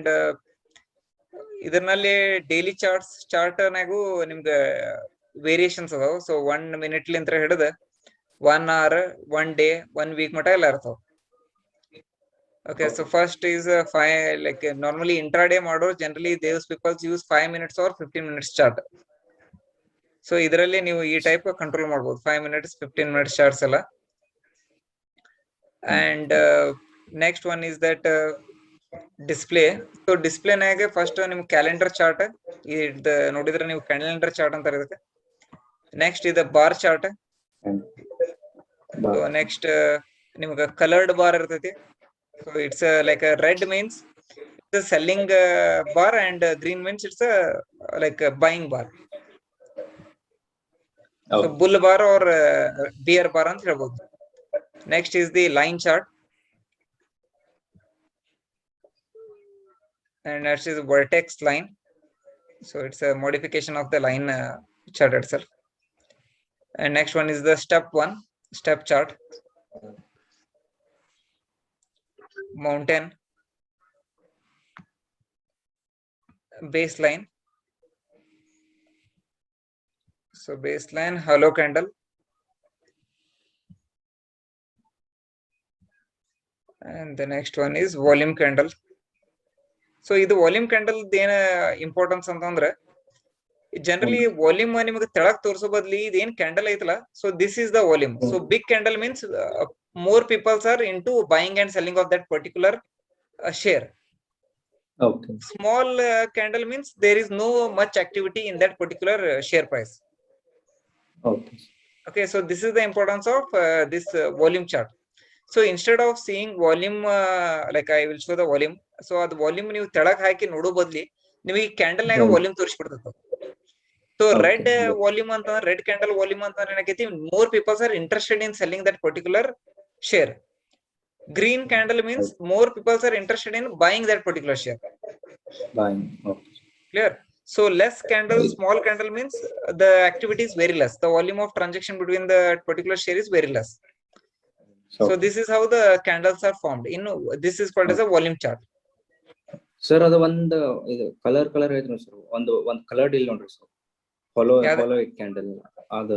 And ಇದರಲ್ಲಿ daily ಚಾರ್ಟ್ನಾಗೂ ನಿಮ್ಗೆ variations ಅದಾವ. ಸೊ 1 minute ಲಿಂತ್ರ ಹಿಡಿದ 1 hour 1 day 1 week ಮಟ ಎಲ್ಲ ಇರ್ತಾವ. Okay, so first is 5, like normally intraday ಮಾಡೋರು generally those people use 5 minutes or 15 minutes chart. So ಇದರಲ್ಲಿ ನೀವು ಈ ಟೈಪ್ ಕಂಟ್ರೋಲ್ ಮಾಡಬಹುದು, 5 minutes 15 minutes charts ಎಲ್ಲ. And next one is that display. So display ನಾಗೆ ಫಸ್ಟ್ ನಿಮ್ ಕ್ಯಾಲೆಂಡರ್ ಚಾರ್ಟ್ ಇದು ನೋಡಿದ್ರೆ ನೀವು ಕ್ಯಾಲೆಂಡರ್ ಚಾರ್ಟ್ ಅಂತಾರೆ ಇದಕ್ಕೆ. ನೆಕ್ಸ್ಟ್ ಇದು ಬಾರ್ ಚಾರ್ಟ್. So next ನಿಮ್ಗೆ ಕಲರ್ಡ್ ಬಾರ್ ಇರ್ತೈತಿ. So it's like a red means it's a selling bar and green means it's a like a buying bar. So bull bar or bear bar ಅಂತ ಹೇಳ್ಬೋದು. Next is the line chart. And next is vertex line. So it's a modification of the line chart itself. And next one is the step chart. Mountain, baseline. So baseline, hollow candle. And the next one is volume candle. So ಇದು volume candle ಏನ importance ಅಂತಂದ್ರೆ generally volume ನಿಮಗೆ ತೆಳಗ್ ತೋರಿಸೋ ಬದ್ಲಿ ಇದೇನ್ candle ಐತಲ್ಲ, so this is the volume. So big candle means more people are into buying and selling of that particular share. Okay. Small candle means there is no much activity in that particular share price. Okay. Okay, so this is the importance of this volume chart. So instead of seeing volume, like I will show the volume. So ad volume ನೀವು ತೆಳಗ್ ಹಾಕಿ ನೋಡೋ ಬದ್ಲಿ ನಿಮಗೆ candle ನಾಗ volume ತೋರಿಸ್ಬಿಡ್ತೈತೆ. So red volume ಅಂತ red candle volume ಅಂತ ಏನಕೈತಿ, more people are interested in selling that particular share. Green candle means more people are interested in buying that particular share. Buying. Okay. Clear? So less candle, small candle means the activity is very less. The volume of transaction between the particular share is very less. So this is how the candles are formed. This is called as a volume chart. Sir, ಅದು ಒಂದು ಇದು colour ಐತ್ರಿ sir, ಒಂದು colour ಇಲ್ಲ ನೋಡ್ರಿ sir, follow candle ಅದು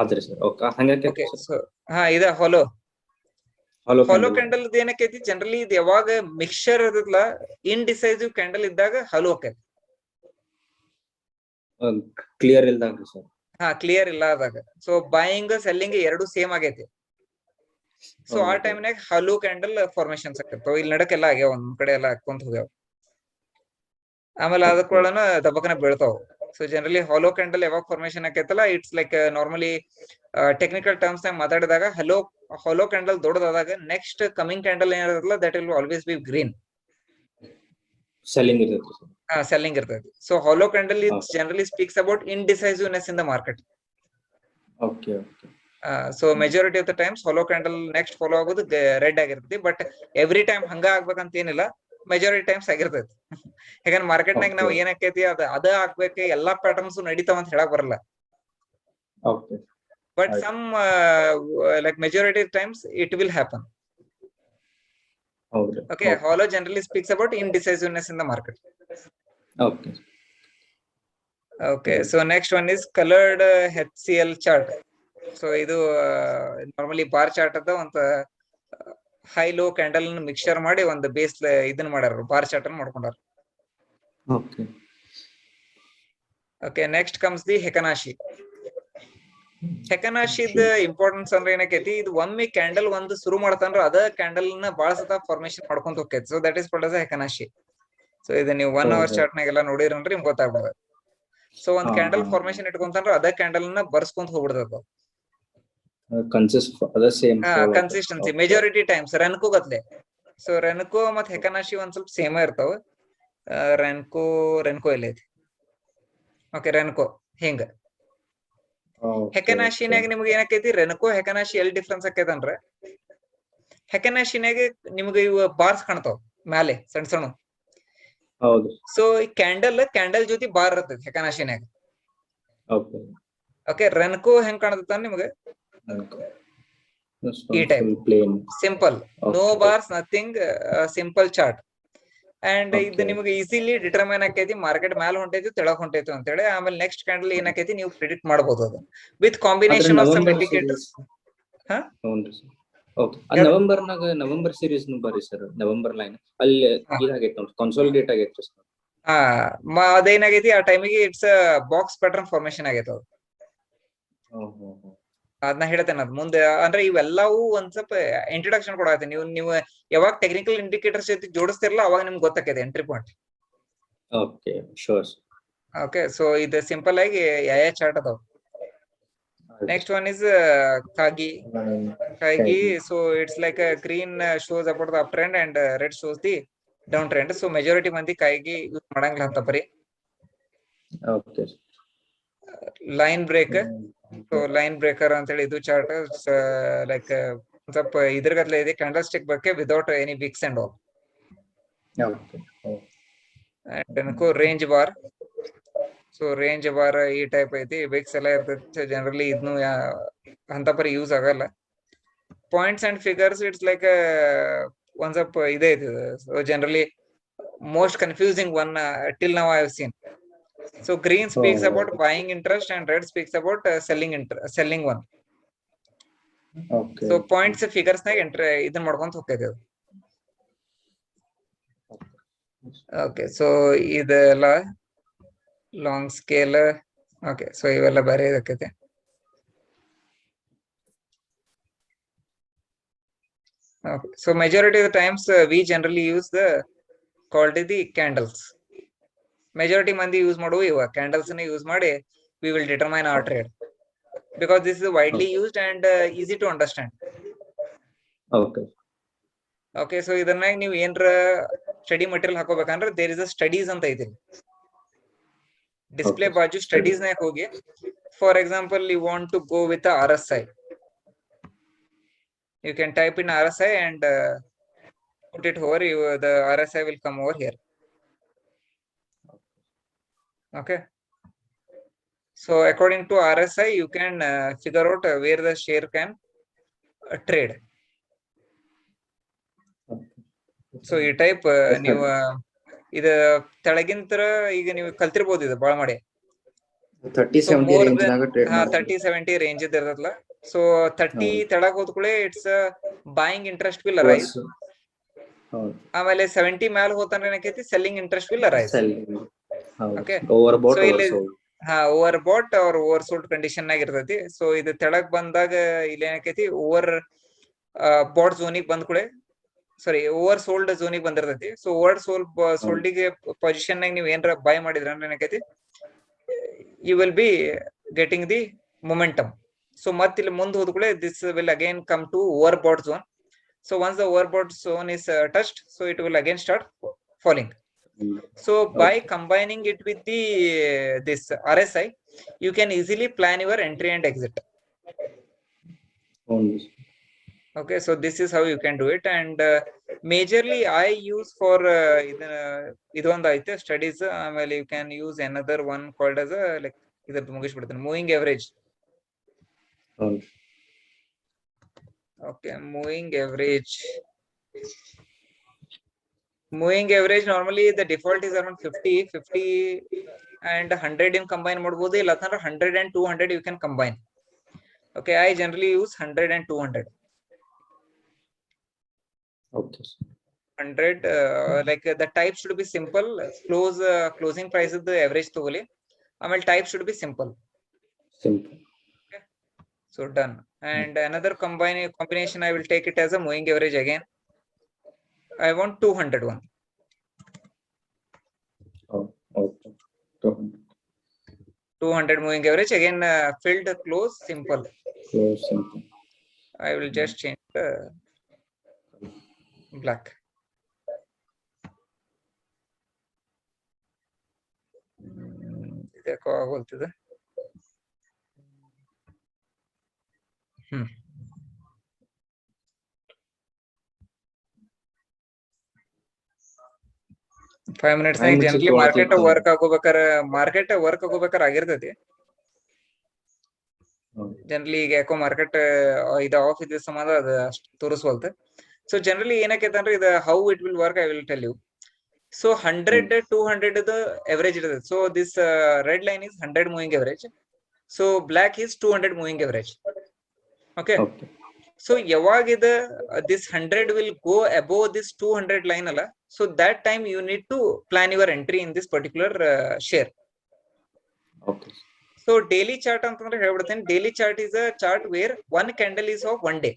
ಆದ್ರಿ sir. Okay, ಹಂಗಕ್ಕೆ. Okay, so ಇದು ಹಾಲೋ ಕ್ಯಾಂಡಲ್ ಏನಕ್ಕೈತಿ, ಜನರಲಿ ಇದು ಯಾವಾಗ ಮಿಕ್ಸ್ಚರ್ ಇರ್ತದಲ್ಲ, ಇಂಡಿಸೈಸಿವ್ ಕ್ಯಾಂಡಲ್ ಇದ್ದಾಗ ಹಾಲೋ ಆಕೈತಿ. ಕ್ಲಿಯರ್ ಇಲ್ದಾಗ ಸರ್. ಕ್ಲಿಯರ್ ಇಲ್ಲ ಆದಾಗ. ಸೊ ಬೈಯಿಂಗ್ ಸೆಲ್ಲಿಂಗ್ ಎರಡು ಸೇಮ್ ಆಗೈತಿ. ಸೊ ಆ ಟೈಮ್ನಾಗ ಹಾಲೋ ಕ್ಯಾಂಡಲ್ ಫಾರ್ಮೇಶನ್ಸ್ ಆಕೈತಿ. ಇಲ್ಲಿ ನಡಕ್ಕೆಲ್ಲ ಆಗ್ಯಾವ, ಒಂದ್ ಕಡೆ ಎಲ್ಲ ಹಾಕೊಂತ ಹೋಗ್ಯಾವ, ಆಮೇಲೆ ಅದಕ್ಕೊಳ್ಳನ ದಬಕನ ಬೀಳ್ತಾವ. ಸೊ ಜನರಲಿ ಹಾಲೋ ಕ್ಯಾಂಡಲ್ ಯಾವಾಗ ಫಾರ್ಮೇಶನ್ ಆಕೈತಲ್ಲ, it's like normally technical terms ನಾಗ ಮಾತಾಡಿದಾಗ ಹಾಲೋ ಕ್ಯಾಂಡಲ್ ದೊಡ್ಡದಾದಾಗ ನೆಕ್ಸ್ಟ್ ಕಮಿಂಗ್ ಕ್ಯಾಂಡಲ್ ಏನಿರಲ್ಲ, that will always be green. Selling ಇರ್ತೈತಿ. ಸೆಲ್ಲಿಂಗ್ ಇರ್ತೈತಿ. So hollow candle is generally speaks about indecisiveness in the market. Okay. So majority of the times hollow candle next follow ಆಗೋದು red ಆಗಿರ್ತೈತಿ. But every time ಹಂಗ ಆಗ್ಬೇಕಂತ ಏನಿಲ್ಲ, majority times ಆಗಿರ್ತೈತಿ. ಯಾಕಂದ್ರೆ market ನಾಗ ನಾವ್ ಏನಾಕೈತಿ ಅದ ಆಗ್ಬೇಕು, ಎಲ್ಲಾ ಪ್ಯಾಟರ್ನ್ಸ್ ನಡೀತಾವ ಅಂತ ಹೇಳಕ್ ಬರಲ್ಲ. But some like majority times it will happen. Okay, hollow generally speaks about indecisiveness in the market. Okay, so next one is colored HCl chart. So idu normally bar chart ada ಒಂದು high low candle mixture ಮಾಡಿ ಒಂದು base ಇದನ್ನ ಮಾಡ್ಯಾರ, bar chart ಅನ್ನು ಮಾಡ್ಕೊಂಡಾರ. Okay, next comes the Heikin Ashi. ಹೆಕನಾಶಿದ importance ಅಂದ್ರೆ ಏನಕೈತಿ, ಇದು ಒಮ್ಮೆ ಕ್ಯಾಂಡಲ್ ಒಂದು ಶುರು ಮಾಡ್ತಾನ್ರ ಅದ ಕ್ಯಾಂಡಲ್ ನ ಬಾಳ ಸತ ಫಾರ್ಮೇಶನ್ ಮಾಡ್ಕೊಂತ ಹೋಗ್ತೈತಿ. So that is called as Heikin Ashi. So ಇದು ನೀವು 1 hour ಚಾರ್ಟ್ ನಾಗೆಲ್ಲ ನೋಡಿರಂದ್ರೆ ನಿಮ್ಗೆ ಗೊತ್ತಾಗ್ಬಿಡ. ಸೊ ಒಂದ್ ಕ್ಯಾಂಡಲ್ ಫಾರ್ಮೇಶನ್ ಇಟ್ಕೊಂತಾನ್ರ ಅದ ಕ್ಯಾಂಡಲ್ ನ ಬರ್ಸ್ಕೊಂತ ಹೋಗ್ಬಿಡ್ತದ. ಕನ್ಸಿಸ್ಟೆನ್ಸಿ ಮೆಜಾರಿಟಿ ಟೈಮ್ಸ್ ರೆನ್ಕೋ ಗತ್ಲೆ. ಸೊ ರೆನ್ಕೋ ಮತ್ ಹೆಕನಾಶಿ ಒಂದ್ ಸ್ವಲ್ಪ ಸೇಮ್ ಇರ್ತಾವ. ರೆನ್ಕೋ ಇಲ್ಲ ಐತಿ. ಓಕೆ, ರೆನ್ಕೋ ಹಿಂಗ. ಹೆಕನಾಶಿನಾಗ ನಿಮ್ಗೆ ಏನಕೈತಿ, ರೆನ್ಕೋ ಹೆಕನಾಶಿ ಎಲ್ಲಿ ಡಿಫ್ರೆನ್ಸ್ ಆಕೈತಂದ್ರ, ಹೆಕನಾಶಿನಾಗ ನಿಮ್ಗೆ ಇವ ಬಾರ್ಸ್ ಕಾಣ್ತಾವ ಮ್ಯಾಲೆ ಸಣ್ಣ ಸಣ್ಣ. ಸೊ ಈ ಕ್ಯಾಂಡಲ್ ಜೊತೆ ಬಾರ್ ಇರ್ತೈತಿ ಹೆಕನಾಶಿನಾಗ. ಓಕೆ, ರೆನ್ಕೋ ಹೆಂಗ್ ಕಾಣತೈತ ನಿಮ್ಗೆ ಈ type simple, no bars nothing, simple chart. And ಇದು Okay. ನಿಮಗೆ ಈಸಿಲಿ ಡಿಟರ್ಮೈನ್ ಆಕೈತಿ ಮಾರ್ಕೆಟ್ ಮ್ಯಾಲ ಹೊಂಟೈತಿ ತೆಳಗ್ ಹೊಂಟೈತಿ ಅಂತ ಹೇಳಿ. ಆಮೇಲೆ ನೆಕ್ಸ್ಟ್ ಕ್ಯಾಂಡಲ್ ಏನಾಕೈತಿ ನೀವು ಪ್ರಿಡಿಕ್ಟ್ ಮಾಡಬಹುದು ಅದು ವಿತ್ ಆದ್ರೆ combination of some November indicators. Series ಹಾ ಹ್ಞೂನ್ರಿ ಸರ್. ಓಕೆ ಅದ್ ಯಾವ್ದು? ನವೆಂಬರ್ ಸೀರೀಸ್ ಬರ್ರಿ ಸರ್. ನವೆಂಬರ್ ಲೈನ್ ಅಲ್ಲಿ ಹಾ. ಇದಾಗೈತೆ ನೋಡ್ರಿ, ಕನ್ಸಾಲಿಡೇಟ್ ಆಗೈತ್ರಿ ಸರ್. ಹಾ ಅದೇನಾಗೈತಿ ಆ ಟೈಮಿಗೆ ಇಟ್ಸ್ ಬಾಕ್ಸ್ ಪ್ಯಾಟರ್ನ್ ಫಾರ್ಮೇಶನ್ ಆಗೈತೆ ಅದು. ಅದನ್ನ ಹೇಳ್ತೇನೆ ಅದ್ ಮುಂದೆ. ಅಂದ್ರೆ ಇವೆಲ್ಲವೂ ಒಂದ್ ಸ್ವಲ್ಪ ಇಂಟ್ರೊಡಕ್ಷನ್ ಕೊಡತ್ತೆ. ನೀವು ಯಾವಾಗ ಟೆಕ್ನಿಕಲ್ ಇಂಡಿಕೇಟರ್ಸ್ ಜೊತೆ ಜೋಡಿಸ್ತಿರಲ್ಲ ಅವಾಗ ನಿಮ್ಗೆ ಗೊತ್ತಾಕೈತೆ entry point. Okay sure. Okay, so ಇದು ಸಿಂಪಲ್ ಆಗಿ ಯಾವ ಚಾರ್ಟ್ ಅದಾವ. Next one is Kagi. So it's like a green shows about the uptrend and red shows the downtrend. So majority ಮಂದಿ ಕಾಯಿಗೆ ಯೂಸ್ ಮಾಡಂಗಿಲ್ಲ ಅಂತ ಬರೀ. Okay line break. So line breaker ಅಂತ ಹೇಳಿ ಇದು ಚಾರ್ಟ್ ಲೈಕ್ ಸ್ವಲ್ಪ ಇದ್ರಗತ್ಲೆ ಇದೆ, ಕ್ಯಾಂಡಲ್ ಸ್ಟಿಕ್ ಬಗ್ಗೆ without any wicks and all. And range bar. So range bar ಈ ಟೈಪ್ ಐತಿ. ವಿಕ್ಸ್ ಎಲ್ಲ ಇರ್ತೈತಿ ಜನರಲಿ. ಇದನ್ನು ಅಂತ ಪರಿ ಯೂಸ್ ಆಗಲ್ಲ. Points and figures, it's like a once up ಇದೆ ಇದು. So generally most confusing one till now I have seen. So green speaks about buying interest and red speaks about selling one. So points figures ನಾಗ entry ಇದನ್ನ ಮಾಡ್ಕೊಂತ ಹೋಗ್ತೈತೆ ಅದು. Okay, so ಇದೆಲ್ಲ long scale. Okay, so ಇವೆಲ್ಲ ಬೇರೆ ಇದಕ್ಕೈತೆ. Okay. So majority of the times we generally use the called the candles. Majority ಮಂದಿ use ಮಾಡುವ ಇವ ಕ್ಯಾಂಡಲ್ಸ್ ನ ಯೂಸ್ ಮಾಡಿ we will determine our trade because this is widely used and easy to understand. Okay, so ಇದನ್ನ ನೀವು ಏನ್ರ study material ಹಾಕೋಬೇಕಂದ್ರೆ there is a studies ಅಂತ ಐತಿ. ಡಿಸ್ಪ್ಲೇ ಬಾಜು ಸ್ಟಡೀಸ್ ನಾಗ ಹೋಗಿ, for example you want to go with the RSI. You can type in RSI and put it over. The RSI will come over here. Okay. So according to RSI, you can figure out where the share can trade. So you type ನೀವು ಇದು ತೆಳಗಿಂತರ ಈಗ ನೀವು ಕಲ್ತಿರ್ಬೋದು ಇದು ಬಾಳ ಮಾಡಿ. 30-70 range ಇದಿರಲ್ಲ. So 30 ತೆಳಗ್ ಹೋದ್ಕೂಳೆ it's buying interest will arise. ಆಮೇಲೆ 70 ಮ್ಯಾಲ ಹೋತಾನೆ ಏನಕೈತಿ selling interest will arise. Okay, so ಇಲ್ಲಿ over bought or over sold condition ನಾಗ ಇರ್ತೈತಿ. ಸೊ ಇದು ತೆಳಗ್ ಬಂದಾಗ ಇಲ್ಲಿ ಏನಕೈತಿ ಓವರ್ ಬಾಟ್ ಝೋನಿಗೆ ಬಂದ್ ಕೂಡೆ, ಸಾರಿ ಓವರ್ ಸೋಲ್ಡ್ ಝೋನಿಗೆ ಬಂದಿರ್ತೈತಿ. ಸೊ ಓವರ್ ಸೋಲ್ಡಿಗೆ ಪೊಸಿಷನ್ ನಾಗ ನೀವು ಏನ್ರ ಬೈ ಮಾಡಿದ್ರ ಅಂದ್ರೆ ಏನಕೈತಿ you will be getting the momentum. So ಮತ್ತೆ ಇಲ್ಲಿ ಮುಂದೆ ಹೋದ ಕೂಡಲೇ this will again come to overbought zone. So once the overbought zone is touched, so it will again start falling. So by combining it with the this RSI, you can easily plan your entry and exit. Okay, so this is how you can do it. And majorly I use for ಇದೊಂದು ಐತೆ studies. ಆಮೇಲೆ you can use another one called as a like ಇದಕ್ಕೆ ಮುಗಿಸ್ಬಿಡ್ತೀನಿ, moving average. Okay, moving average. Moving average normally the default is around 50 and 100 in combine ಮಾಡಬಹುದು. ಇಲ್ಲ ಅಂತಂದ್ರೆ 100 and 200 you can combine. Okay, I generally use 100 and 200. 100 like the type should be simple. Closing price is the average ತಗೊಳ್ಳಿ. ಆಮೇಲೆ type should be simple. Okay, so done. And another combination I will take it as a moving average again. I want 200 one. 200 moving average again, filled close simple. I will just change the black. ಇದಕ್ಕೆ ಆಗೋಲ್ತದೆ. 5 minutes generally market work ಆಗೋಬೇಕಾರೆ ಆಗಿರ್ತೈತಿ. Generally ಈಗ ಯಾಕೋ market ಇದು of ಇದ್ದ ಸಂಬಂಧ ಅದು ಅಷ್ಟು ತೋರಿಸ್ವಲ್ತು. So generally ಏನಕ್ಕೈತೆ ಅಂದ್ರೆ ಇದು how it will work I will tell you. So 100, 200 the average ಇರ್ತದೆ. So this red line is 100 moving average. So black is 200 moving average. Okay. Okay. So ಯಾವಾಗ ಇದು this 100 will go above this 200 line ಅಲ್ಲ, so that time you need to plan your entry in this particular share. Okay. So daily chart ಅಂತಂದ್ರೆ ಹೇಳ್ಬಿಡ್ತೇನೆ. Daily chart is a chart where one candle is of one day.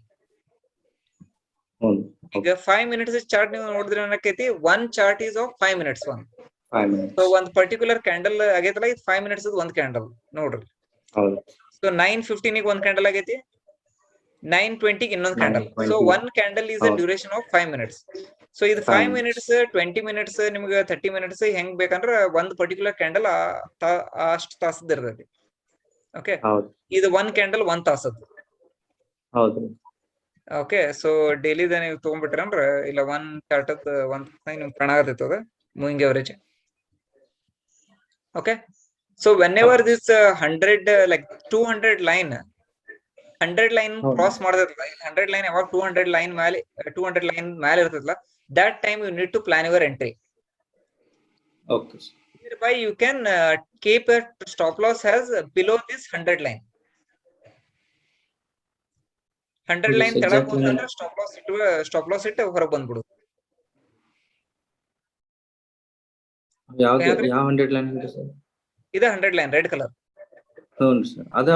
ಈಗ 5 minutes ಚಾರ್ಟ್ ನೀವು ನೋಡಿದ್ರೆ ಏನಕೈತಿ, one chart is of 5 minutes one. 5 minutes. So ಒಂದ್ particular candle ಆಗೈತಲ್ಲ, ಇದು 5 minutes ಒಂದ್ ಕ್ಯಾಂಡಲ್ ನೋಡ್ರಿ. ಹೌದು. ಸೊ 9:15 ಗೆ ಒಂದ್ ಕ್ಯಾಂಡಲ್ ಆಗೈತಿ, 9:20 ಗೆ ಇನ್ನೊಂದ್ candle. So one candle is a duration of 5 minutes. So ಇದು 5 minutes 20 minutes ನಿಮ್ಗೆ 30 minutes ಹೆಂಗ್ ಬೇಕಂದ್ರ ಒಂದ್ ಪರ್ಟಿಕ್ಯುಲರ್ ಕ್ಯಾಂಡಲ್ ಅಷ್ಟ್ ತಾಸದ್ ಇರ್ತೈತಿ. ಓಕೆ, ಇದು ಒನ್ ಕ್ಯಾಂಡಲ್ ಒಂದ್ ತಾಸದ್. ಹೌದು. ಓಕೆ, ಸೊ ಡೈಲಿದ ನೀವು ತಗೊಂಡ್ಬಿಟ್ರಿ ಅಂದ್ರ ಇಲ್ಲ ಒನ್ ಚಾರ್ಟ್ ಒಂದ್ ನಿಮ್ಗೆ ಕಾಣಾಗತ್ತೈತಿ ಅದ moving average. Okay, so when ever this 100 like 200 line 100 line cross ಮಾಡದಿರಲ್ಲ, 100 ಲೈನ್ ಯಾವಾಗ 200 ಲೈನ್ ಮೇಲೆ ಇರ್ತದಲ್ಲ, that time you need to plan your entry. Okay. Hereby you can keep a stop loss as below this 100 line. 100 line ತೆಳಗ್ ಹೋದ್ರೆ stop loss ಇಟ್ಟು ಹೊರಗೆ ಬಂದ್ಬಿಡು. ಯಾವ 100 ಲೈನ್ ಇದೆ ಸರ್? ಇದು 100 ಲೈನ್ ರೆಡ್ ಕಲರ್. ಹೌದು ಸರ್. ಅದ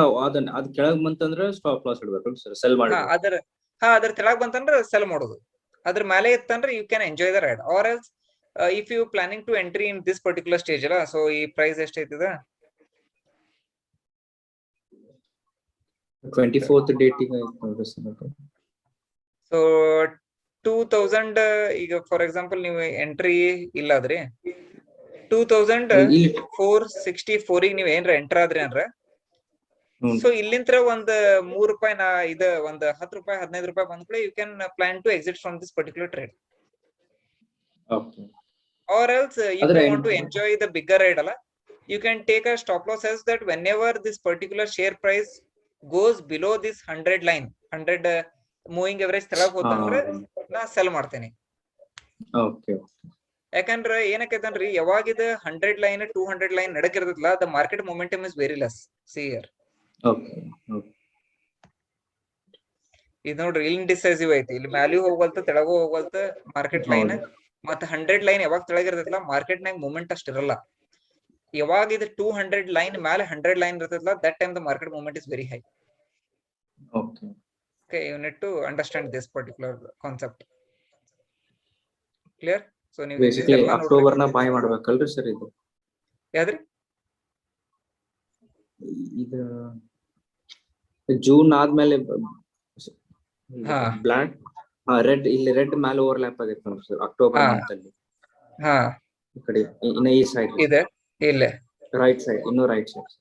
ಕೆಳಗ್ ಬಂತಂದ್ರೆ ಸ್ಟಾಪ್ ಲಾಸ್ ಇಡಬೇಕು ಸರ್, ಸೆಲ್ ಮಾಡಿ. ಅದ್ರ ತೆಳಗ್ ಬಂತಂದ್ರೆ ಸೆಲ್ ಮಾಡೋದು. ಅದ್ರ ಮೇಲೆ ಇತ್ತಂದ್ರೆ you can enjoy the ride. Or else if you planning to entry in this particular stage ಅಲ್ಲ, ಸೊ ಈ ಪ್ರೈಸ್ ಎಷ್ಟೈತದ 24th ಡೇಟ್ ಈಗ ಐತೆ ಸರ್. ಸೊ 2000 ಈಗ ಫಾರ್ ಎಕ್ಸಾಂಪಲ್ ನೀವು ಎಂಟ್ರಿ ಇಲ್ಲಾದ್ರಿ 2464 ಗೆ ನೀವ್ ಏನ್ರ ಎಂಟರ್ ಆದ್ರಿ ಅಂದ್ರ, ಸೊ ಇಲ್ಲಿಂತ್ರ ಒಂದ್ ₹3 ಇದ ಒಂದ್ ₹10 ₹15 ಬಂದ್ ಕೂಡ you can plan to exit from this particular trade. Or else if you want to enjoy the bigger ride alla, you can take a stop loss as that whenever this particular share price goes below this 100 line 100 moving average ತೆಳಗ್ ಹೋತಂದ್ರೆ ನಾ cell ಮಾಡ್ತೇನೆ. Okay, ಯಾಕಂದ್ರೆ ಏನಕ್ಕೈತನ್ರಿ, ಯಾವಾಗಿದ 100 line 200 line ನಡಕಿರ್ತದಲ್ಲ, the market momentum is very less. See here. Okay. ಇದು ನೋಡ್ರಿ, indecisive ಐತಿ, ಇಲ್ಲಿ ಮ್ಯಾಲಿಯೂ ಹೋಗಲ್ತ ತೆಳಗೂ ಹೋಗಲ್ತ ಮಾರ್ಕೆಟ್ ಲೈನ್. ಮತ್ತೆ 100 ಲೈನ್ ಯಾವಾಗ ತೆಳಗಿರ್ತೈತಲ್ಲ, ಮಾರ್ಕೆಟ್ ನಾಗ ಮೂವ್ಮೆಂಟ್ ಅಷ್ಟ ಇರಲ್ಲ. ಯಾವಾಗ ಇದು 200 ಲೈನ್ ಮೇಲೆ 100 ಲೈನ್ ಇರ್ತೈತಲ್ಲ, that time the market movement is very high. Okay, you need to understand this particular concept. Clear? So ನೀವು ಬೇಸಿಕಲಿ ಅಕ್ಟೋಬರ್ ನ ಬೈ ಮಾಡ್ಬೇಕಲ್ರಿ ಸರ್? ಇದು ಯಾದ್ರಿ ಇದು ಜೂನ್ ಆದ್ಮೇಲೆ ಬ್ಲಾಕ್ ರೆಡ್, ಇಲ್ಲಿ ರೆಡ್ ಮೇಲೆ ಓವರ್ಲ್ಯಾಪ್ ಆಗೈತೆ ನೋಡಿ ಸರ್ ಅಕ್ಟೋಬರ್ ಮಂತ್ ಅಲ್ಲಿ. ಈ ಕಡೆ ಇನ್ನ ಈ ಸೈಡ್ ಇದೆ, ಇಲ್ಲ ರೈಟ್ ಸೈಡ್, ಇನ್ನು ರೈಟ್ ಸೈಡ್,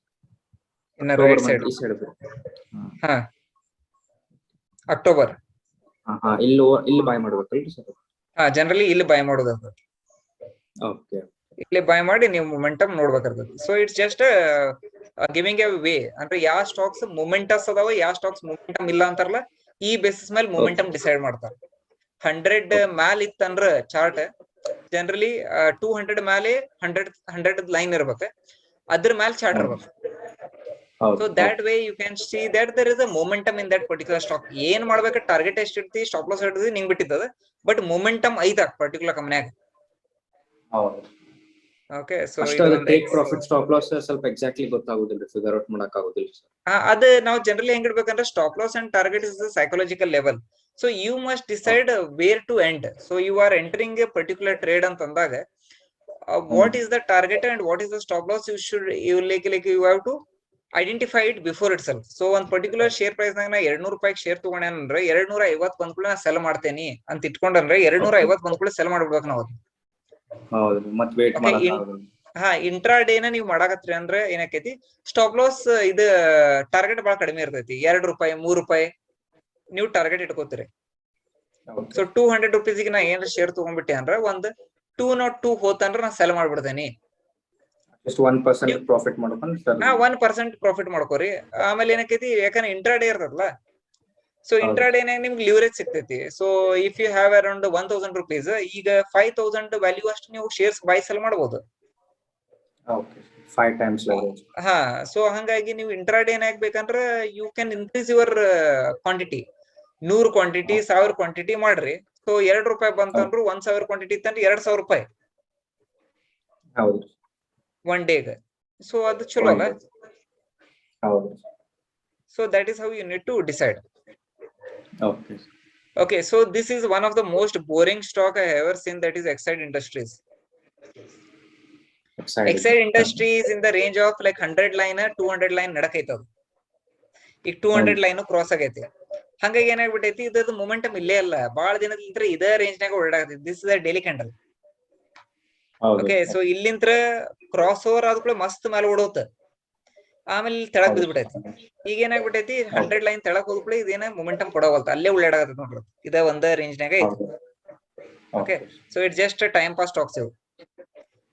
ಇನ್ನ ರೈಟ್ ಸೈಡ್ ಈ ಸೈಡ್. ಅಕ್ಟೋಬರ್ ಇಲ್ಲಿ ಬೈ ಮಾಡ್ಬೇಕಲ್ರಿ ಸರ್? ಜನರಲಿ ಇಲ್ಲಿ ಬೈ ಮಾಡೋದು. ಓಕೆ, ಇಲ್ಲಿ ಬೈ ಮಾಡಿ ನೀವು ಮೊಮೆಂಟಮ್ ನೋಡ್ಬೇಕಾಗ್ತದೆ. So it's just giving a way, ಅಂದ್ರೆ ಯಾವ ಸ್ಟಾಕ್ಸ್ ಮೊಮೆಂಟಸ್ ಅದಾವ, ಯಾವ ಸ್ಟಾಕ್ಸ್ ಮೊಮೆಂಟಮ್ ಇಲ್ಲ ಅಂತಾರಲ್ಲ, ಈ ಬೇಸಿಸ್ ಮೇಲೆ ಮೊಮೆಂಟಮ್ ಡಿಸೈಡ್ ಮಾಡ್ತಾರ. 100 ಮ್ಯಾಲ್ ಇತ್ತಂದ್ರ ಚಾರ್ಟ್ ಜನರಲಿ 200 ಮೇಲೆ 100 ಲೈನ್ ಇರ್ಬೇಕು, ಅದ್ರ ಮ್ಯಾಲ್ ಚಾರ್ಟ್ ಇರ್ಬೇಕು. So that way you can see that there is a momentum in that particular stock. ಏನ್ ಮಾಡ್ಬೇಕು, ಟಾರ್ಗೆಟ್ ಎಷ್ಟ್ ಇರ್ತಿ, ಸ್ಟಾಪ್ ಲಾಸ್ ಇಡ್ತಿ, ನಿಂಗ್ ಬಿಟ್ಟಿದ್ದದ, ಬಟ್ ಮೊಮೆಂಟಮ್ ಐತ ಪರ್ಟಿಕ್ಯುಲರ್ ಕಂಪನ್ಯಾಗ. Okay, so take profit stop loss ಸ್ವಲ್ಪ ಎಕ್ಸಾಕ್ಟ್ಲಿ ಗೊತ್ತಾಗೋದಿಲ್ಲ, ಫಿಗರ್ ಔಟ್ ಮಾಡಕ್ ಆಗೋದಿಲ್ಲ ಸರ್. ಅದು ನಾವು ಜನರಲಿ ಹೆಂಗ್ ಇಡ್ಬೇಕಂದ್ರೆ, stop loss and target is psychological level. So you must decide where to end. So you are entering a particular trade ಅಂತ ಅಂದಾಗ, what is the target and what is the stop loss, you have to identify it before it self. So ಒಂದ್ particular share price ನಾಗ ನಾ ₹200 share ತಗೊಂಡೇನಂದ್ರೆ 250 ಬಂದ್ಕೂಡ ನಾ cell ಮಾಡ್ತೇನಿ ಅಂತ ಇಟ್ಕೊಂಡ್ರೆ 250 ಬಂದ್ಕೂಡ cell ಮಾಡ್ಬಿಡ್ಬೇಕು ನಾವು. ಇಂಟ್ರಾ ಡೇನ ನೀವು ಮಾಡಾಕತ್ರಿ ಅಂದ್ರೆ ಏನಾಕೈತಿ, ಸ್ಟಾಪ್ ಲಾಸ್ ಇದು ಟಾರ್ಗೆಟ್ ಬಹಳ ಕಡಿಮೆ ಇರ್ತೈತಿ, ₹2 ₹3 ನೀವು ಟಾರ್ಗೆಟ್ ಇಟ್ಕೋತೀರಿ. ಸೊ ₹200 ನಾ ಏನ್ ಶೇರ್ ತಗೊಂಡ್ಬಿಟ್ಟೆ ಅಂದ್ರೆ ಒಂದ್ 202 ಹೋತಂದ್ರೆ ನಾ ಸೆಲ್ ಮಾಡ್ಬಿಡ್ತೇನಿ. 1% ಪ್ರಾಫಿಟ್ ಮಾಡ್ಕೊಂಡು 1% ಪ್ರಾಫಿಟ್ ಮಾಡ್ಕೋರಿ. ಆಮೇಲೆ ಏನಕೈತಿ, ಯಾಕಂದ್ರೆ ಇಂಟ್ರಾ ಡೇ ಇರ್ತದಲ್ಲ, ಸೊ ಇಂಟ್ರಾಡೇನಾಗ ನಿಮ್ಗೆ ಲಿವರೇಜ್ ಸಿಗ್ತೈತಿ. So if you have around 1000 rupees, ಈಗ 5000 ವ್ಯಾಲ್ಯೂ ಅಷ್ಟು ನೀವು ಶೇರ್ಸ್ ಬೈ ಸೆಲ್ ಮಾಡಬಹುದು. Okay 5 times leverage. ಹಾ, ಸೊ ಹಂಗಾಗಿ ನೀವು ಇಂಟ್ರಾಡೇ ಏನಾಗ್ಬೇಕಂದ್ರ you can increase your quantity. 100 quantity 1000 quantity ಮಾಡ್ರಿ. ಸೊ ₹2 ಬಂತಂದ್ರು 1000 ಕ್ವಾಂಟಿಟಿ ಇತ್ತಂದ್ರೆ ₹2000 ಹೌದು ಒನ್ ಡೇಗೆ. ಸೊ ಅದು ಚಲೋ ಅಲ್ಲ. ಹೌದು. So that is how you need to decide. Okay Okay, so this is one of the most boring stock I have ever seen, that is Exide Industries. Exide Industries in the range of like 100 line 200 line ನಡಕೈತದ. ಈಗ 200 line cross ಆಗೈತಿ. ಹಂಗಾಗಿ ಏನಾಗ್ಬಿಟ್ಟೈತಿ, ಇದ್ರದ್ದು momentum ಇಲ್ಲೇ ಅಲ್ಲ. ಬಾಳ ದಿನದಿಂದ ಇದೇ range ನಾಗ ಓಡಾಡಕೈತಿ. This is a daily candle. Okay, so ಇಲ್ಲಿಂತ್ರ ಕ್ರಾಸ್ ಓವರ್ ಆದ ಕೂಡ ಮಸ್ತ್ ಮೇಲೆ ಓಡೋತ, ಆಮೇಲೆ ತೆಳಗ್ ಬಿದ್ಬಿಟ್ಟೈತಿ. ಈಗ ಏನಾಗ್ಬಿಟ್ಟೈತಿ, 100 ಲೈನ್ ತೆಳಗ್ ಹೋದ್ಬಿಟ್ಟು ಇದೇನ ಮೊಮೆಂಟಮ್ ಕೊಡವಲ್ತ, ಅಲ್ಲೇ ಉಳ್ಳಾಡಕತ್ತೈತಿ ನೋಡ್ರಿ. ಇದ ಒಂದ ರೇಂಜ್ ನಾಗ ಐತಿ. Okay, so it's just time pass stocks ಇವು.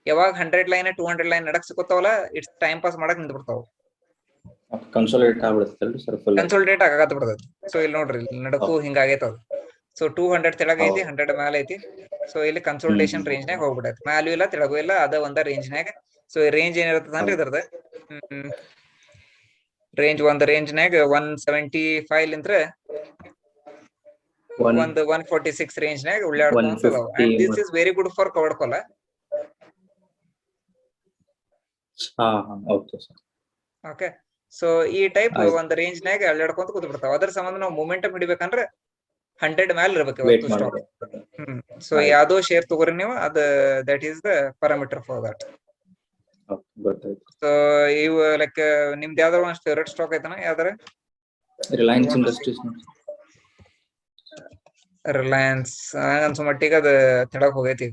ಯಾವಾಗ 100 ಲೈನ್ 200 ಲೈನ್ ನಡಕ್ ಸಿಗುತ್ತಾವಲ್ಲ, ಇಟ್ಸ್ ಟೈಮ್ ಪಾಸ್ ಮಾಡಕ್ ನಿಂತ ಬಿಡ್ತಾವ. ಕನ್ಸಾಲಿಡೇಟ್ ಆಗ್ಬಿಡುತ್ತಲ್ರಿ ಸರ್, ಫುಲ್ ಕನ್ಸಾಲಿಡೇಟ್ ಆಗತ್ತ ಬಿಡ್ತೈತಿ. ಸೊ ಇಲ್ಲಿ ನೋಡ್ರಿ, ಇಲ್ಲಿ ನಡಕು ಹಿಂಗಾಗೈತ ಅದು. ಸೊ 200 ತೆಳಗ ಐತಿ, 100 ಮ್ಯಾಲ ಐತಿ. ಸೊ ಇಲ್ಲಿ ಕನ್ಸಲ್ಟೇಷನ್ ರೇಂಜ್ ನಾಗ ಹೋಗ್ಬಿಡೈತಿ. ಮ್ಯಾಲೂ ಇಲ್ಲ ತೆಳಗೂ ಇಲ್ಲ, ಅದ ಒಂದ ರೇಂಜ್ ನಾಗ. ಸೊ ರೇಂಜ್ ಏನಿರ್ತದನ್ರಿ ಇದ್ರದ, ಒಂದ್ ರೇಂಜ್ ನಾಗ 175 ಲಿಂತ್ರ ಒಂದು 146 ರೇಂಜ್ ನಾಗ ಉಳ್ಳಾಡ್ಕೊಂತ ಅದಾವ. And this is very good for covered call. Okay, so ಈ ಟೈಪ್ ಒಂದ್ ರೇಂಜ್ ನಾಗ ಅಳ್ಳಾಡ್ಕೊಂತ ಕೂತ್ ಬಿಡ್ತಾವ. ಅದ್ರ ಸಂಬಂಧ ನಾವು ಮೊಮೆಂಟಮ್ ಹಿಡಿಬೇಕಂದ್ರೆ 100 ಮ್ಯಾಲ ಇರ್ಬೇಕು ಇವತ್ತು ಸ್ಟಾಕ್. ಸೊ ಯಾವ್ದೋ ಶೇರ್ ತಗೋರಿ ನೀವು, ಅದ that is the parameter for that. So ಇವು ಲೈಕ್ ನಿಮ್ದು ಯಾವ್ದಾರ ಒಂದು ಫೇವರೇಟ್ ಸ್ಟಾಕ್ ಐತನ? ಯಾವ್ದಾರ? ರಿಲಯನ್ಸ್ ಇಂಡಸ್ಟ್ರೀಸ್. ರಿಲಯನ್ಸ್ ಅನ್ಸೋ ಮಟ್ಟಿಗೆ ಅದ ತೆಳಗ್ ಹೋಗೈತಿ,